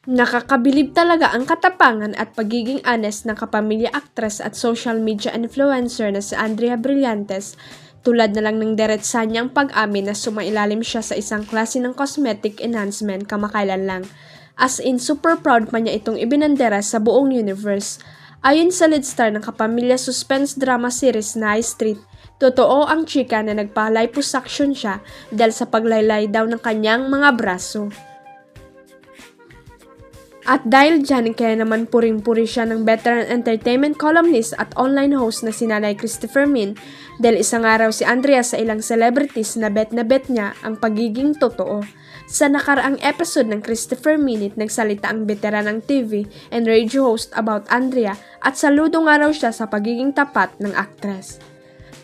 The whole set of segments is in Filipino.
Nakakabilib talaga ang katapangan at pagiging honest ng kapamilya actress at social media influencer na si Andrea Brillantes, tulad na lang ng diretsa niyang pag-amin na sumailalim siya sa isang klase ng cosmetic enhancement kamakailan lang. As in, super proud pa niya itong ibinandera sa buong universe. Ayon sa lead star ng kapamilya suspense drama series na High Street, totoo ang chika na nagpa-liposuction siya dahil sa paglaylay daw ng kanyang mga braso. At dahil dyan, kaya naman puring-puri siya ng veteran entertainment columnist at online host na si Nanay Christopher Min dahil isang araw si Andrea sa ilang celebrities na bet niya ang pagiging totoo. Sa nakaraang episode ng Christopher Minute, nagsalita ang veteran ng TV and radio host about Andrea at saludo nga raw siya sa pagiging tapat ng actress.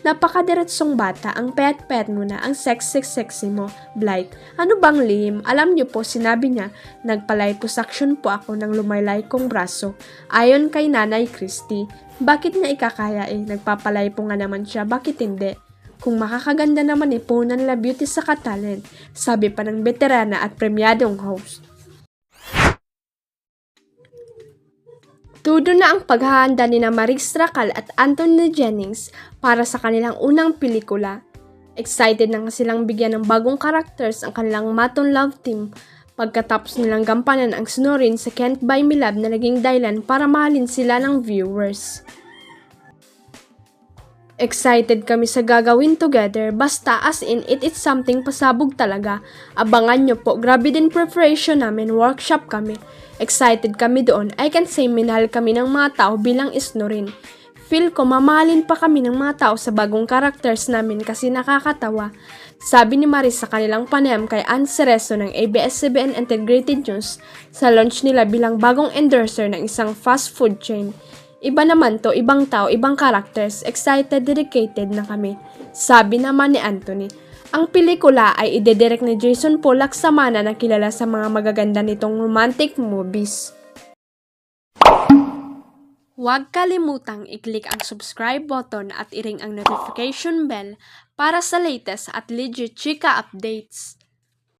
Napakadiretsong bata, ang pet-pet mo na, ang sexy mo, Blight. Ano bang lihim? Alam niyo po, sinabi niya, nagpa-liposuction po ako ng lumaylay kong braso. Ayon kay Nanay Christy, bakit niya ikakaya nagpapalay po nga naman siya, bakit hindi? Kung makakaganda naman punan nila beauty sa katalent, sabi pa ng veterana at premyadong host. Tudo na ang paghahanda ni Maris Racal at Anthony Jennings para sa kanilang unang pelikula. Excited na nga silang bigyan ng bagong characters ang kanilang Maton Love Team pagkatapos nilang gampanan ang Snorin sa Can't Buy Me Love na naging dahilan para mahalin sila ng viewers. Excited kami sa gagawin together, basta as in it's something pasabog talaga. Abangan nyo po, grabe din preparation namin, workshop kami. Excited kami doon, I can say minahal kami ng mga tao bilang Snorin. Feel ko mamahalin pa kami ng mga tao sa bagong characters namin kasi nakakatawa. Sabi ni Maris sa kanilang panayam kay Ann Cerezo ng ABS-CBN Integrated News sa launch nila bilang bagong endorser ng isang fast food chain. Iba naman to, ibang tao, ibang characters, excited, dedicated na kami. Sabi naman ni Anthony. Ang pelikula ay idedirect ni Jason Paul Laksamana na kilala sa mga magaganda nitong romantic movies. Huwag kalimutang i-click ang subscribe button at i-ring ang notification bell para sa latest at legit chika updates.